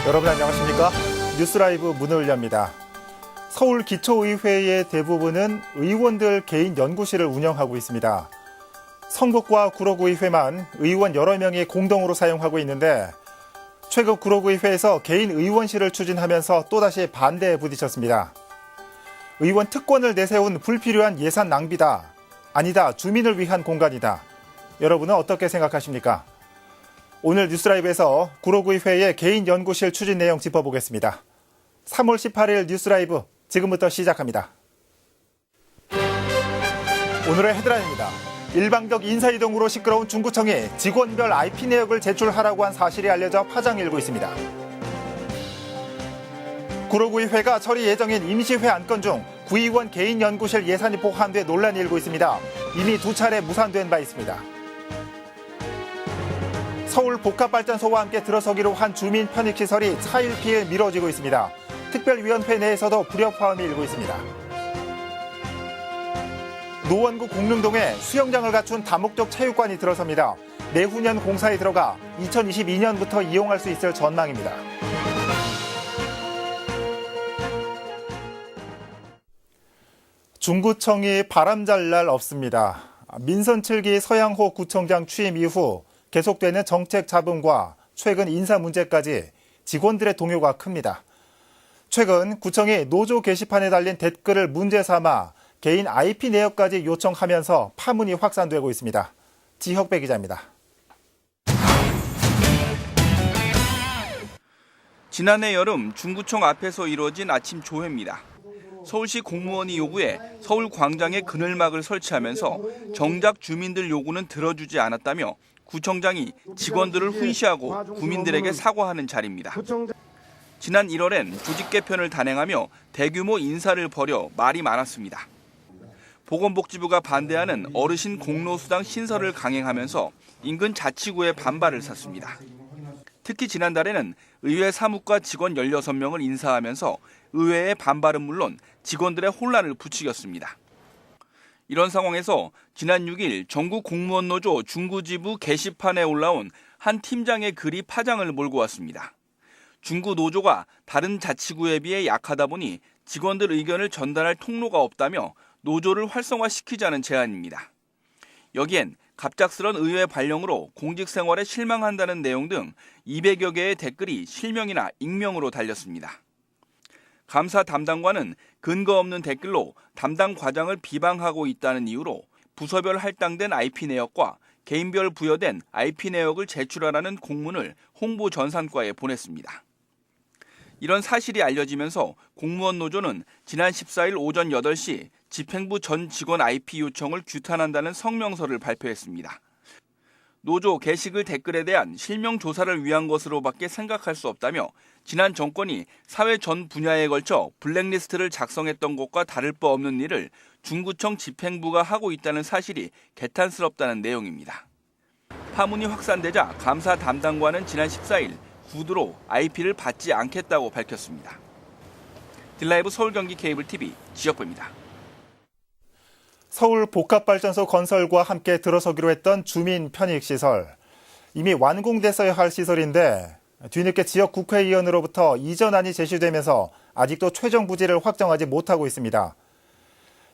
여러분 안녕하십니까? 뉴스라이브 문을 엽니다. 서울 기초의회의 대부분은 의원들 개인 연구실을 운영하고 있습니다. 성북과 구로구의회만 의원 여러 명이 공동으로 사용하고 있는데 최근 구로구의회에서 개인 의원실을 추진하면서 또다시 반대에 부딪혔습니다. 의원 특권을 내세운 불필요한 예산 낭비다. 아니다. 주민을 위한 공간이다. 여러분은 어떻게 생각하십니까? 오늘 뉴스라이브에서 구로구의회의 개인 연구실 추진 내용 짚어보겠습니다. 3월 18일 뉴스라이브 지금부터 시작합니다. 오늘의 헤드라인입니다. 일방적 인사이동으로 시끄러운 중구청이 직원별 IP 내역을 제출하라고 한 사실이 알려져 파장이 일고 있습니다. 구로구의회가 처리 예정인 임시회 안건 중 구의원 개인 연구실 예산이 포함돼 논란이 일고 있습니다. 이미 2차례 무산된 바 있습니다. 서울 복합발전소와 함께 들어서기로 한 주민 편익시설이 차일피일 미뤄지고 있습니다. 특별위원회 내에서도 불협화음이 일고 있습니다. 노원구 공릉동에 수영장을 갖춘 다목적 체육관이 들어섭니다. 내후년 공사에 들어가 2022년부터 이용할 수 있을 전망입니다. 중구청이 바람잘 날 없습니다. 민선 7기 서양호 구청장 취임 이후 계속되는 정책 잡음과 최근 인사 문제까지 직원들의 동요가 큽니다. 최근 구청이 노조 게시판에 달린 댓글을 문제 삼아 개인 IP 내역까지 요청하면서 파문이 확산되고 있습니다. 지혁배 기자입니다. 지난해 여름 중구청 앞에서 이루어진 아침 조회입니다. 서울시 공무원이 요구해 서울 광장에 그늘막을 설치하면서 정작 주민들 요구는 들어주지 않았다며 구청장이 직원들을 훈시하고 구민들에게 사과하는 자리입니다. 지난 1월엔 조직 개편을 단행하며 대규모 인사를 벌여 말이 많았습니다. 보건복지부가 반대하는 어르신 공로수당 신설을 강행하면서 인근 자치구의 반발을 샀습니다. 특히 지난달에는 의회 사무과 직원 16명을 인사하면서 의회의 반발은 물론 직원들의 혼란을 부추겼습니다. 이런 상황에서 지난 6일 전국공무원노조 중구지부 게시판에 올라온 한 팀장의 글이 파장을 몰고 왔습니다. 중구 노조가 다른 자치구에 비해 약하다 보니 직원들 의견을 전달할 통로가 없다며 노조를 활성화시키자는 제안입니다. 여기엔 갑작스런 의회 발령으로 공직생활에 실망한다는 내용 등 200여 개의 댓글이 실명이나 익명으로 달렸습니다. 감사 담당관은 근거 없는 댓글로 담당 과장을 비방하고 있다는 이유로 부서별 할당된 IP 내역과 개인별 부여된 IP 내역을 제출하라는 공문을 홍보 전산과에 보냈습니다. 이런 사실이 알려지면서 공무원 노조는 지난 14일 오전 8시 집행부 전 직원 IP 요청을 규탄한다는 성명서를 발표했습니다. 노조 게시글 댓글에 대한 실명 조사를 위한 것으로밖에 생각할 수 없다며 지난 정권이 사회 전 분야에 걸쳐 블랙리스트를 작성했던 것과 다를 바 없는 일을 중구청 집행부가 하고 있다는 사실이 개탄스럽다는 내용입니다. 파문이 확산되자 감사 담당관은 지난 14일 구두로 IP를 받지 않겠다고 밝혔습니다. 딜라이브 서울 경기 케이블 TV 지역부입니다. 서울 복합발전소 건설과 함께 들어서기로 했던 주민 편익시설. 이미 완공됐어야 할 시설인데 뒤늦게 지역 국회의원으로부터 이전안이 제시되면서 아직도 최종 부지를 확정하지 못하고 있습니다.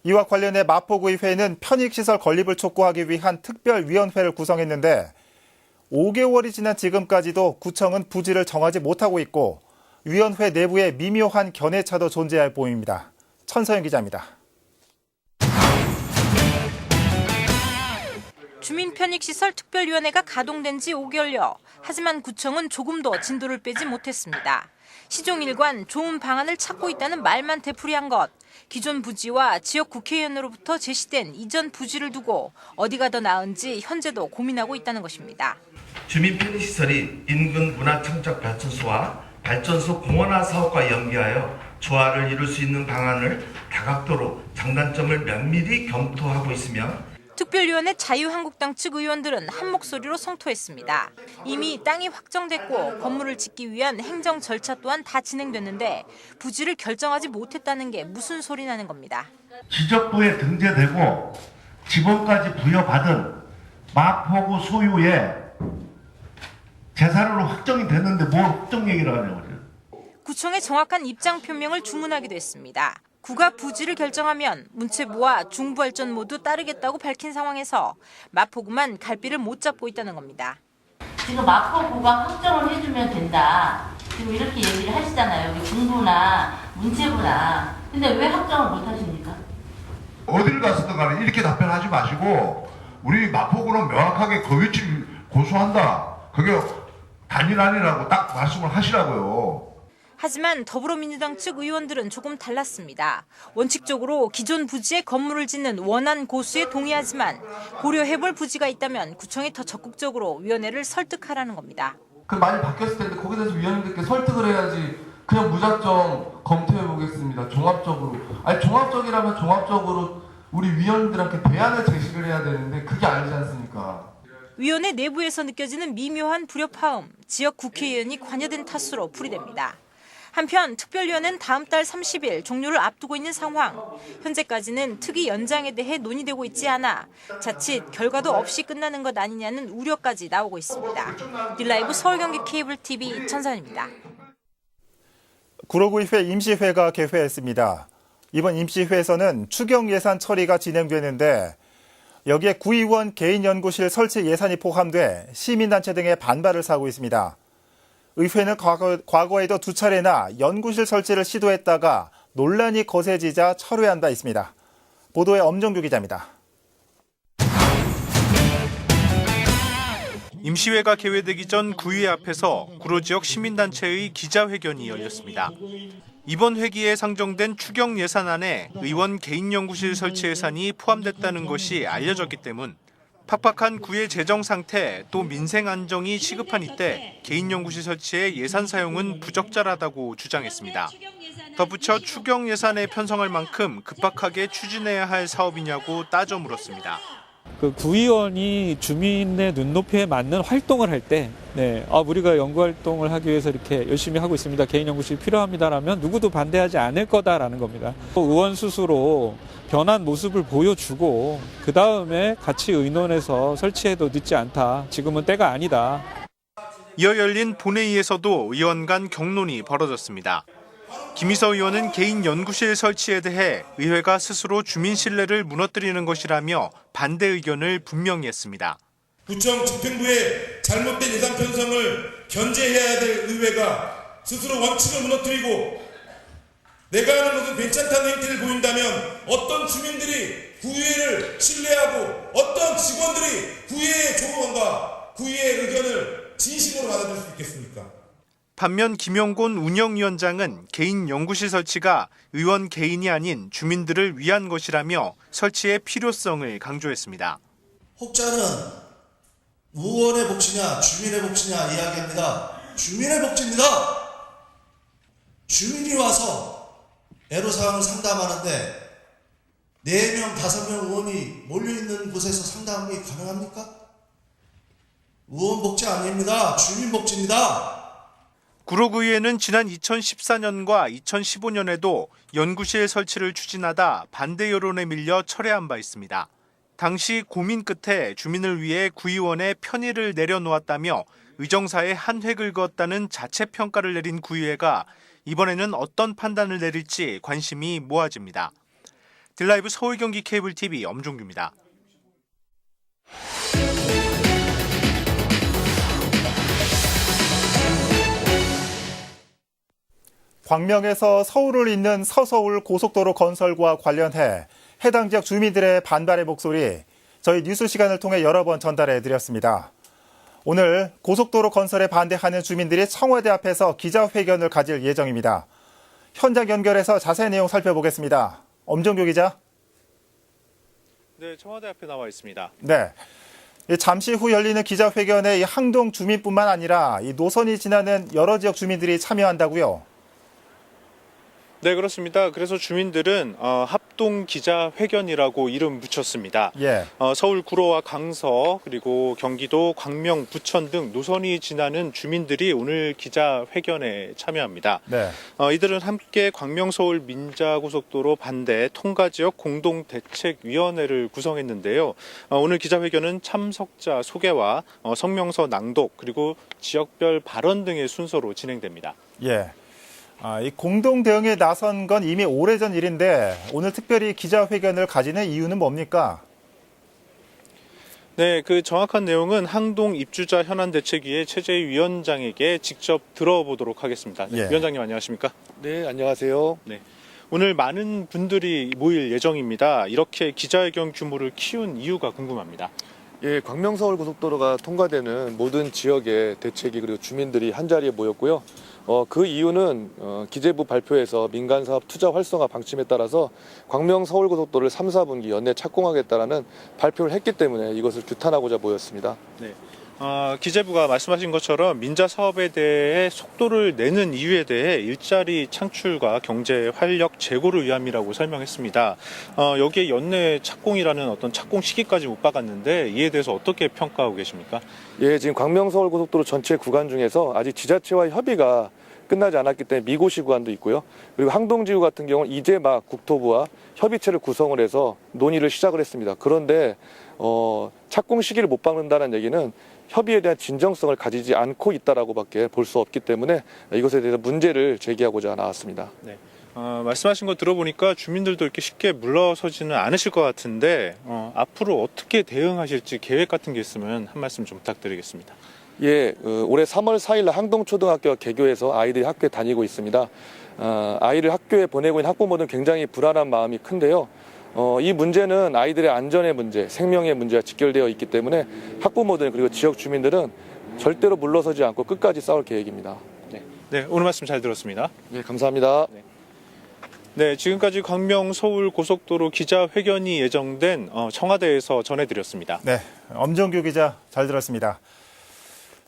이와 관련해 마포구의회는 편익시설 건립을 촉구하기 위한 특별위원회를 구성했는데 5개월이 지난 지금까지도 구청은 부지를 정하지 못하고 있고 위원회 내부에 미묘한 견해차도 존재할 보입니다. 천서영 기자입니다. 주민편익시설 특별위원회가 가동된 지 5개월여. 하지만 구청은 조금도 진도를 빼지 못했습니다. 시종일관 좋은 방안을 찾고 있다는 말만 되풀이한 것. 기존 부지와 지역 국회의원으로부터 제시된 이전 부지를 두고 어디가 더 나은지 현재도 고민하고 있다는 것입니다. 주민 편의시설이 인근 문화청적발전소와 발전소 공원화 사업과 연계하여 조화를 이룰 수 있는 방안을 다각도로 장단점을 면밀히 검토하고 있으며 특별위원회 자유한국당 측 의원들은 한 목소리로 성토했습니다. 이미 땅이 확정됐고 건물을 짓기 위한 행정 절차 또한 다 진행됐는데 부지를 결정하지 못했다는 게 무슨 소리나는 겁니다. 지적부에 등재되고 지번까지 부여받은 마포구 소유의 재산으로 확정이 됐는데 뭘 확정 얘기를 하냐고 그래요. 구청의 정확한 입장 표명을 주문하기도 했습니다. 구가 부지를 결정하면 문체부와 중부발전 모두 따르겠다고 밝힌 상황에서 마포구만 갈 길을 못 잡고 있다는 겁니다. 지금 마포구가 확정을 해주면 된다. 지금 이렇게 얘기를 하시잖아요. 우리 중부나 문체부나. 근데 왜 확정을 못 하십니까? 어디를 갔었든 간에 이렇게 답변하지 마시고 우리 마포구는 명확하게 그 위치를 고수한다. 그게 단일안이라고 딱 말씀을 하시라고요. 하지만 더불어민주당 측 의원들은 조금 달랐습니다. 원칙적으로 기존 부지에 건물을 짓는 원안 고수에 동의하지만 고려해볼 부지가 있다면 구청이 더 적극적으로 위원회를 설득하라는 겁니다. 많이 바뀌었을 텐데 거기에 대해서 위원님들께 설득을 해야지 그냥 무작정 검토해보겠습니다. 종합적으로. 아니 종합적이라면 종합적으로 우리 위원들한테 대안을 제시를 해야 되는데 그게 아니지 않습니까? 위원회 내부에서 느껴지는 미묘한 불협화음, 지역 국회의원이 관여된 탓으로 풀이됩니다. 한편 특별위원회는 다음 달 30일 종료를 앞두고 있는 상황. 현재까지는 특위 연장에 대해 논의되고 있지 않아 자칫 결과도 없이 끝나는 것 아니냐는 우려까지 나오고 있습니다. 딜라이브 서울경기 케이블 TV 전선입니다. 구로구의회 임시회가 개회했습니다. 이번 임시회에서는 추경 예산 처리가 진행되는데 여기에 구의원 개인연구실 설치 예산이 포함돼 시민단체 등의 반발을 사고 있습니다. 의회는 과거에도 2차례나 연구실 설치를 시도했다가 논란이 거세지자 철회한 바 있습니다. 보도에 엄정규 기자입니다. 임시회가 개회되기 전 구의회 앞에서 구로 지역 시민단체의 기자회견이 열렸습니다. 이번 회기에 상정된 추경 예산안에 의원 개인연구실 설치 예산이 포함됐다는 것이 알려졌기 때문 팍팍한 구의 재정 상태 또 민생 안정이 시급한 이때 개인연구실 설치의 예산 사용은 부적절하다고 주장했습니다. 덧붙여 추경 예산에 편성할 만큼 급박하게 추진해야 할 사업이냐고 따져 물었습니다. 그 구의원이 주민의 눈높이에 맞는 활동을 할 때, 우리가 연구 활동을 하기 위해서 이렇게 열심히 하고 있습니다. 개인 연구실이 필요합니다라면 누구도 반대하지 않을 거다라는 겁니다. 의원 스스로 변한 모습을 보여주고 그 다음에 같이 의논해서 설치해도 늦지 않다. 지금은 때가 아니다. 이어 열린 본회의에서도 의원 간 격론이 벌어졌습니다. 김희서 의원은 개인 연구실 설치에 대해 의회가 스스로 주민 신뢰를 무너뜨리는 것이라며 반대 의견을 분명히 했습니다. 구청 집행부의 잘못된 예산 편성을 견제해야 될 의회가 스스로 원칙을 무너뜨리고 내가 하는 것은 괜찮다는 행태를 보인다면 어떤 주민들이 구의회를 신뢰하고 어떤 직원들이 구의회의 조언과 구의회의 의견을 진심으로 받아들일 수 있겠습니까? 반면 김영곤 운영위원장은 개인 연구실 설치가 의원 개인이 아닌 주민들을 위한 것이라며 설치의 필요성을 강조했습니다. 혹자는 의원의 몫이냐 주민의 몫이냐 이야기합니다. 주민의 몫입니다. 주민이 와서 애로사항을 상담하는데 4명, 5명 의원이 몰려있는 곳에서 상담이 가능합니까? 의원 몫이 아닙니다. 주민 몫입니다. 구로구의회는 지난 2014년과 2015년에도 연구실 설치를 추진하다 반대 여론에 밀려 철회한 바 있습니다. 당시 고민 끝에 주민을 위해 구의원의 편의를 내려놓았다며 의정사에 한 획을 그었다는 자체 평가를 내린 구의회가 이번에는 어떤 판단을 내릴지 관심이 모아집니다. 딜라이브 서울경기 케이블 TV 엄종규입니다. 광명에서 서울을 잇는 서서울 고속도로 건설과 관련해 해당 지역 주민들의 반발의 목소리 저희 뉴스 시간을 통해 여러 번 전달해 드렸습니다. 오늘 고속도로 건설에 반대하는 주민들이 청와대 앞에서 기자회견을 가질 예정입니다. 현장 연결해서 자세한 내용 살펴보겠습니다. 엄정규 기자. 네, 청와대 앞에 나와 있습니다. 네. 잠시 후 열리는 기자회견에 이 항동 주민뿐만 아니라 이 노선이 지나는 여러 지역 주민들이 참여한다고요? 네, 그렇습니다. 그래서 주민들은 합동 기자회견이라고 이름 붙였습니다. 예. 서울 구로와 강서 그리고 경기도 광명, 부천 등 노선이 지나는 주민들이 오늘 기자회견에 참여합니다. 네. 이들은 함께 광명 서울 민자고속도로 반대 통과지역 공동대책위원회를 구성했는데요. 오늘 기자회견은 참석자 소개와 성명서 낭독 그리고 지역별 발언 등의 순서로 진행됩니다. 예. 이 공동 대응에 나선 건 이미 오래전 일인데 오늘 특별히 기자회견을 가지는 이유는 뭡니까? 네, 그 정확한 내용은 항동 입주자 현안 대책위의 최재희 위원장에게 직접 들어보도록 하겠습니다. 네, 예. 위원장님 안녕하십니까? 네, 안녕하세요. 네. 오늘 많은 분들이 모일 예정입니다. 이렇게 기자회견 규모를 키운 이유가 궁금합니다. 예, 광명서울고속도로가 통과되는 모든 지역의 대책위 그리고 주민들이 한자리에 모였고요. 그 이유는 기재부 발표에서 민간사업 투자 활성화 방침에 따라서 광명서울고속도로를 3, 4분기 연내 착공하겠다라는 발표를 했기 때문에 이것을 규탄하고자 모였습니다. 네. 기재부가 말씀하신 것처럼 민자 사업에 대해 속도를 내는 이유에 대해 일자리 창출과 경제 활력 제고를 위함이라고 설명했습니다. 여기에 연내 착공이라는 어떤 착공 시기까지 못 박았는데 이에 대해서 어떻게 평가하고 계십니까? 예, 지금 광명서울고속도로 전체 구간 중에서 아직 지자체와의 협의가 끝나지 않았기 때문에 미고시 구간도 있고요. 그리고 항동지구 같은 경우는 이제 막 국토부와 협의체를 구성을 해서 논의를 시작을 했습니다. 그런데 착공 시기를 못 박는다는 얘기는 협의에 대한 진정성을 가지지 않고 있다라고밖에 볼 수 없기 때문에 이것에 대해서 문제를 제기하고자 나왔습니다. 네. 말씀하신 거 들어보니까 주민들도 이렇게 쉽게 물러서지는 않으실 것 같은데 앞으로 어떻게 대응하실지 계획 같은 게 있으면 한 말씀 좀 부탁드리겠습니다. 예, 올해 3월 4일 항동초등학교가 개교해서 아이들이 학교에 다니고 있습니다. 아이를 학교에 보내고 있는 학부모들은 굉장히 불안한 마음이 큰데요. 이 문제는 아이들의 안전의 문제, 생명의 문제와 직결되어 있기 때문에 학부모들 그리고 지역 주민들은 절대로 물러서지 않고 끝까지 싸울 계획입니다. 네, 오늘 말씀 잘 들었습니다. 네, 감사합니다. 네, 지금까지 광명 서울 고속도로 기자회견이 예정된 청와대에서 전해드렸습니다. 네, 엄정규 기자 잘 들었습니다.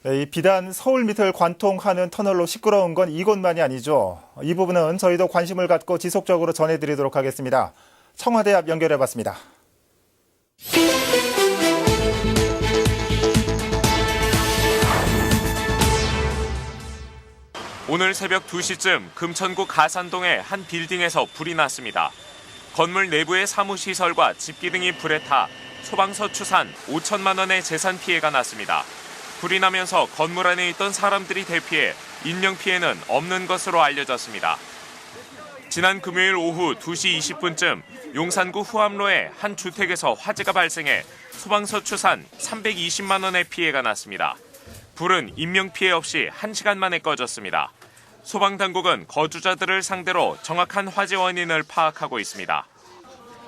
네, 이 비단 서울 밑을 관통하는 터널로 시끄러운 건 이곳만이 아니죠. 이 부분은 저희도 관심을 갖고 지속적으로 전해드리도록 하겠습니다. 청와대 앞 연결해봤습니다. 오늘 새벽 2시쯤 금천구 가산동의 한 빌딩에서 불이 났습니다. 건물 내부의 사무시설과 집기 등이 불에 타 소방서 추산 5천만 원의 재산 피해가 났습니다. 불이 나면서 건물 안에 있던 사람들이 대피해 인명피해는 없는 것으로 알려졌습니다. 지난 금요일 오후 2시 20분쯤 용산구 후암로의 한 주택에서 화재가 발생해 소방서 추산 320만 원의 피해가 났습니다. 불은 인명피해 없이 1시간 만에 꺼졌습니다. 소방당국은 거주자들을 상대로 정확한 화재 원인을 파악하고 있습니다.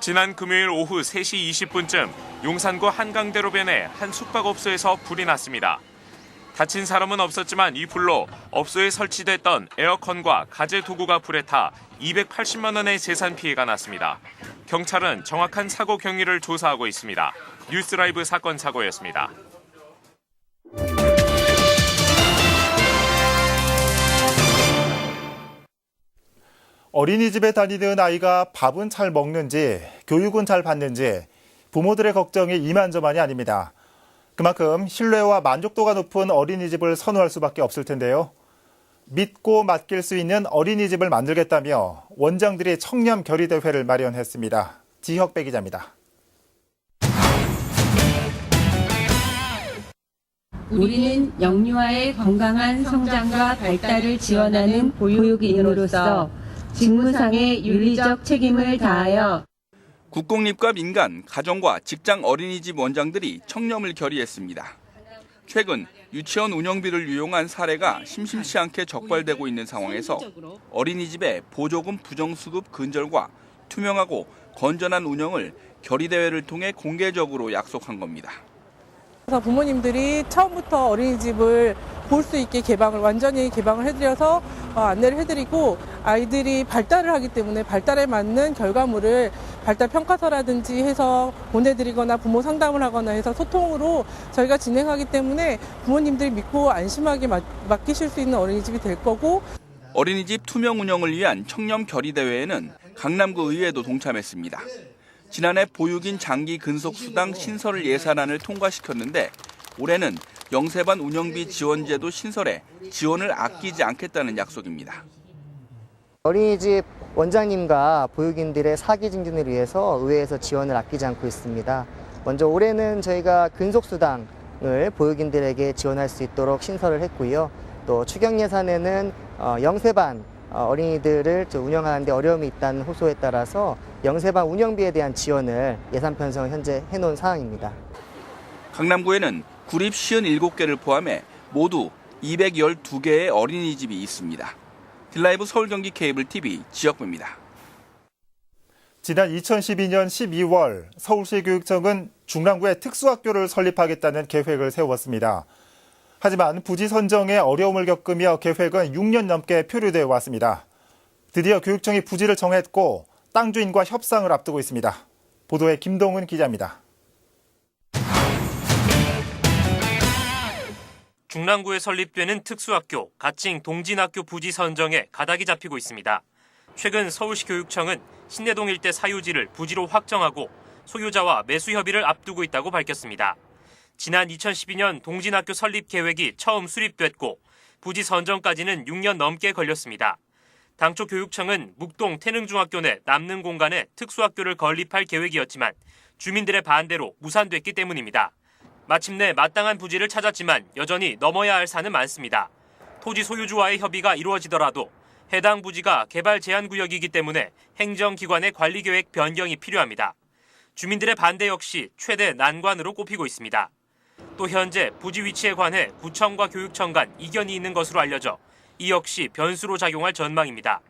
지난 금요일 오후 3시 20분쯤 용산구 한강대로변의 한 숙박업소에서 불이 났습니다. 다친 사람은 없었지만 이 불로 업소에 설치됐던 에어컨과 가재 도구가 불에 타 280만 원의 재산 피해가 났습니다. 경찰은 정확한 사고 경위를 조사하고 있습니다. 뉴스라이브 사건 사고였습니다. 어린이집에 다니는 아이가 밥은 잘 먹는지, 교육은 잘 받는지 부모들의 걱정이 이만저만이 아닙니다. 그만큼 신뢰와 만족도가 높은 어린이집을 선호할 수밖에 없을 텐데요. 믿고 맡길 수 있는 어린이집을 만들겠다며 원장들이 청렴 결의대회를 마련했습니다. 지혁배 기자입니다. 우리는 영유아의 건강한 성장과 발달을 지원하는 보육인으로서 직무상의 윤리적 책임을 다하여 국공립과 민간, 가정과 직장 어린이집 원장들이 청렴을 결의했습니다. 최근 유치원 운영비를 유용한 사례가 심심치 않게 적발되고 있는 상황에서 어린이집의 보조금 부정수급 근절과 투명하고 건전한 운영을 결의대회를 통해 공개적으로 약속한 겁니다. 그래서 부모님들이 처음부터 어린이집을 볼 수 있게 완전히 개방을 해드려서 안내를 해드리고 아이들이 발달을 하기 때문에 발달에 맞는 결과물을 발달 평가서라든지 해서 보내드리거나 부모 상담을 하거나 해서 소통으로 저희가 진행하기 때문에 부모님들이 믿고 안심하게 맡기실 수 있는 어린이집이 될 거고 어린이집 투명 운영을 위한 청렴 결의대회에는 강남구 의회도 동참했습니다. 지난해 보육인 장기 근속 수당 신설 예산안을 통과시켰는데 올해는 영세반 운영비 지원제도 신설에 지원을 아끼지 않겠다는 약속입니다. 어린이집 원장님과 보육인들의 사기 증진을 위해서 의회에서 지원을 아끼지 않고 있습니다. 먼저 올해는 저희가 근속수당을 보육인들에게 지원할 수 있도록 신설을 했고요. 또 추경 예산에는 영세반 어린이들을 운영하는 데 어려움이 있다는 호소에 따라서 영세방 운영비에 대한 지원을 예산 편성을 현재 해놓은 상황입니다. 강남구에는 구립 57개를 포함해 모두 212개의 어린이집이 있습니다. 딜라이브 서울 경기 케이블 TV 지역부입니다. 지난 2012년 12월 서울시 교육청은 중랑구에 특수학교를 설립하겠다는 계획을 세웠습니다. 하지만 부지 선정에 어려움을 겪으며 계획은 6년 넘게 표류되어 왔습니다. 드디어 교육청이 부지를 정했고 땅 주인과 협상을 앞두고 있습니다. 보도에 김동은 기자입니다. 중랑구에 설립되는 특수학교, 가칭 동진학교 부지 선정에 가닥이 잡히고 있습니다. 최근 서울시 교육청은 신내동 일대 사유지를 부지로 확정하고 소유자와 매수 협의를 앞두고 있다고 밝혔습니다. 지난 2012년 동진학교 설립 계획이 처음 수립됐고 부지 선정까지는 6년 넘게 걸렸습니다. 당초 교육청은 묵동 태능중학교 내 남는 공간에 특수학교를 건립할 계획이었지만 주민들의 반대로 무산됐기 때문입니다. 마침내 마땅한 부지를 찾았지만 여전히 넘어야 할 산은 많습니다. 토지 소유주와의 협의가 이루어지더라도 해당 부지가 개발 제한 구역이기 때문에 행정기관의 관리계획 변경이 필요합니다. 주민들의 반대 역시 최대 난관으로 꼽히고 있습니다. 또 현재 부지 위치에 관해 구청과 교육청 간 이견이 있는 것으로 알려져 이 역시 변수로 작용할 전망입니다.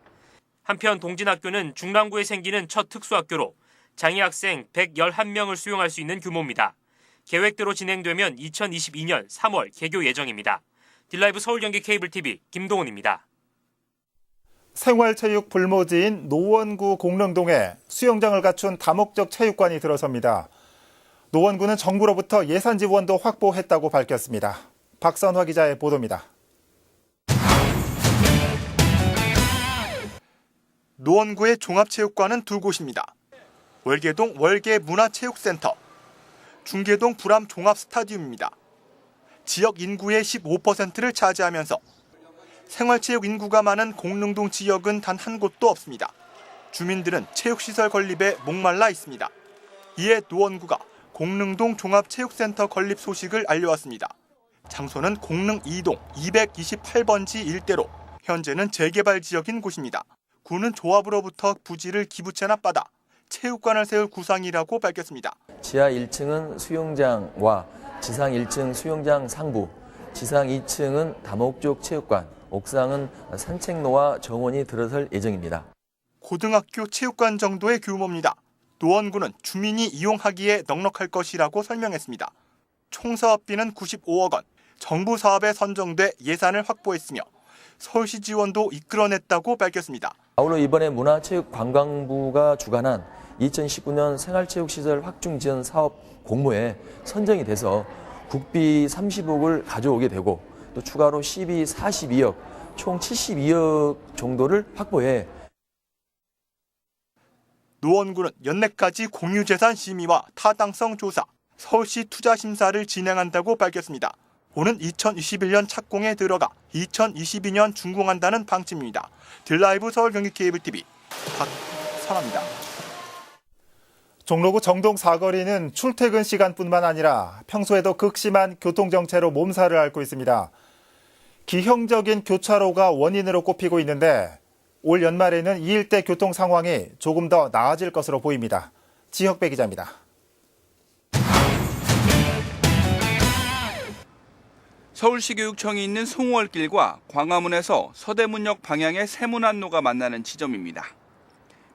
한편 동진학교는 중랑구에 생기는 첫 특수학교로 장애학생 111명을 수용할 수 있는 규모입니다. 계획대로 진행되면 2022년 3월 개교 예정입니다. 딜라이브 서울 경기 케이블 TV 김동훈입니다. 생활체육 불모지인 노원구 공릉동에 수영장을 갖춘 다목적 체육관이 들어섭니다. 노원구는 정부로부터 예산 지원도 확보했다고 밝혔습니다. 박선화 기자의 보도입니다. 노원구의 종합체육관은 두 곳입니다. 월계동 월계문화체육센터, 중계동 불암 종합스타디움입니다. 지역 인구의 15%를 차지하면서 생활체육 인구가 많은 공릉동 지역은 단 한 곳도 없습니다. 주민들은 체육시설 건립에 목말라 있습니다. 이에 노원구가 공릉동 종합체육센터 건립 소식을 알려왔습니다. 장소는 공릉 2동 228번지 일대로 현재는 재개발 지역인 곳입니다. 구는 조합으로부터 부지를 기부채납 받아 체육관을 세울 구상이라고 밝혔습니다. 지하 1층은 수영장과 지상 1층 수영장 상부, 지상 2층은 다목적 체육관, 옥상은 산책로와 정원이 들어설 예정입니다. 고등학교 체육관 정도의 규모입니다. 노원구는 주민이 이용하기에 넉넉할 것이라고 설명했습니다. 총 사업비는 95억 원, 정부 사업에 선정돼 예산을 확보했으며 서울시 지원도 이끌어냈다고 밝혔습니다. 아울러 이번에 문화체육관광부가 주관한 2019년 생활체육시설 확충 지원 사업 공모에 선정이 돼서 국비 30억을 가져오게 되고 또 추가로 시비 42억, 총 72억 정도를 확보해 노원구는 연내까지 공유재산 심의와 타당성 조사, 서울시 투자 심사를 진행한다고 밝혔습니다. 오는 2021년 착공에 들어가 2022년 준공한다는 방침입니다. 딜라이브 서울 경기 케이블 TV 박선아입니다. 종로구 정동 사거리는 출퇴근 시간뿐만 아니라 평소에도 극심한 교통정체로 몸살을 앓고 있습니다. 기형적인 교차로가 원인으로 꼽히고 있는데 올 연말에는 이 일대 교통 상황이 조금 더 나아질 것으로 보입니다. 지혁배 기자입니다. 서울시 교육청이 있는 송월길과 광화문에서 서대문역 방향의 세문안로가 만나는 지점입니다.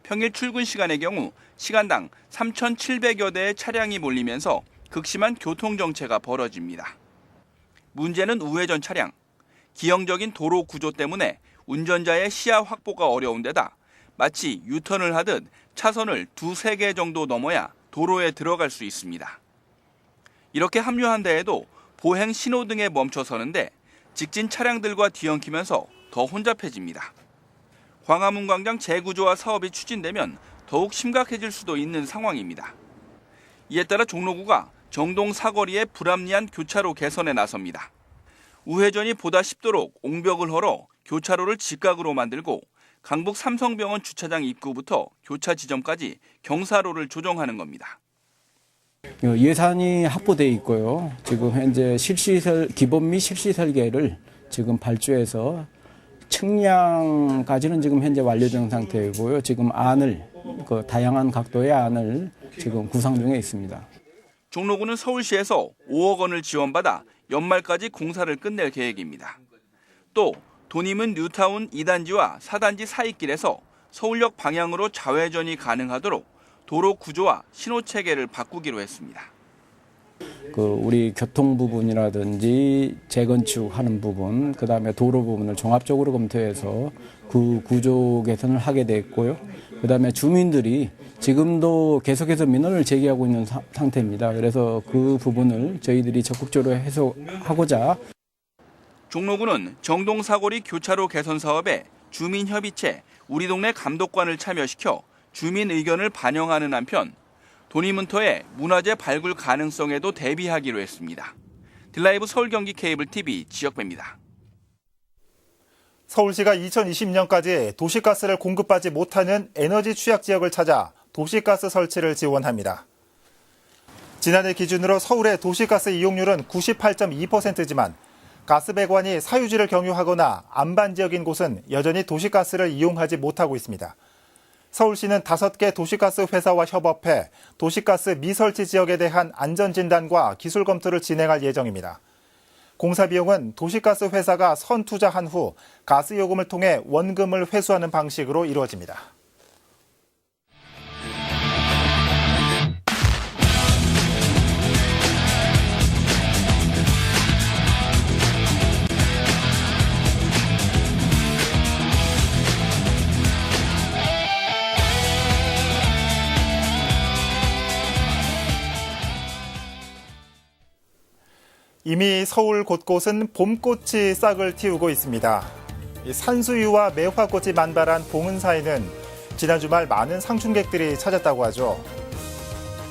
평일 출근 시간의 경우 시간당 3,700여 대의 차량이 몰리면서 극심한 교통정체가 벌어집니다. 문제는 우회전 차량. 기형적인 도로 구조 때문에 운전자의 시야 확보가 어려운 데다 마치 유턴을 하듯 차선을 2-3개 정도 넘어야 도로에 들어갈 수 있습니다. 이렇게 합류한 데에도 보행 신호등에 멈춰서는데 직진 차량들과 뒤엉키면서 더 혼잡해집니다. 광화문 광장 재구조화 사업이 추진되면 더욱 심각해질 수도 있는 상황입니다. 이에 따라 종로구가 정동 사거리의 불합리한 교차로 개선에 나섭니다. 우회전이 보다 쉽도록 옹벽을 헐어 교차로를 직각으로 만들고 강북 삼성병원 주차장 입구부터 교차 지점까지 경사로를 조정하는 겁니다. 예산이 확보돼 있고요. 지금 현재 기본 및 실시 설계를 지금 발주해서 측량까지는 지금 현재 완료된 상태이고요. 지금 다양한 각도의 안을 지금 구상 중에 있습니다. 종로구는 서울시에서 5억 원을 지원받아 연말까지 공사를 끝낼 계획입니다. 또 도림은 뉴타운 2단지와 4단지 사이길에서 서울역 방향으로 좌회전이 가능하도록 도로 구조와 신호 체계를 바꾸기로 했습니다. 우리 교통 부분이라든지 재건축하는 부분, 그다음에 도로 부분을 종합적으로 검토해서 그 구조 개선을 하게 됐고요. 그다음에 주민들이 지금도 계속해서 민원을 제기하고 있는 상태입니다. 그래서 그 부분을 저희들이 적극적으로 해소하고자 종로구는 정동사거리 교차로 개선 사업에 주민협의체, 우리 동네 감독관을 참여시켜 주민 의견을 반영하는 한편 도림문터의 문화재 발굴 가능성에도 대비하기로 했습니다. 딜라이브 서울 경기 케이블 TV 지역배입니다. 서울시가 2020년까지 도시가스를 공급받지 못하는 에너지 취약 지역을 찾아 도시가스 설치를 지원합니다. 지난해 기준으로 서울의 도시가스 이용률은 98.2%지만 가스배관이 사유지를 경유하거나 안반 지역인 곳은 여전히 도시가스를 이용하지 못하고 있습니다. 서울시는 5개 도시가스 회사와 협업해 도시가스 미설치 지역에 대한 안전진단과 기술 검토를 진행할 예정입니다. 공사 비용은 도시가스 회사가 선투자한 후 가스요금을 통해 원금을 회수하는 방식으로 이루어집니다. 이미 서울 곳곳은 봄꽃이 싹을 틔우고 있습니다. 산수유와 매화꽃이 만발한 봉은사에는 지난 주말 많은 상춘객들이 찾았다고 하죠.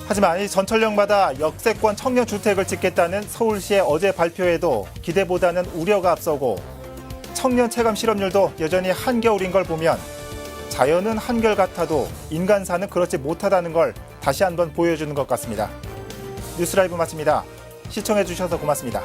하지만 이 전철역마다 역세권 청년주택을 짓겠다는 서울시의 어제 발표에도 기대보다는 우려가 앞서고 청년 체감 실업률도 여전히 한겨울인 걸 보면 자연은 한결같아도 인간사는 그렇지 못하다는 걸 다시 한번 보여주는 것 같습니다. 뉴스라이브 마칩니다. 시청해주셔서 고맙습니다.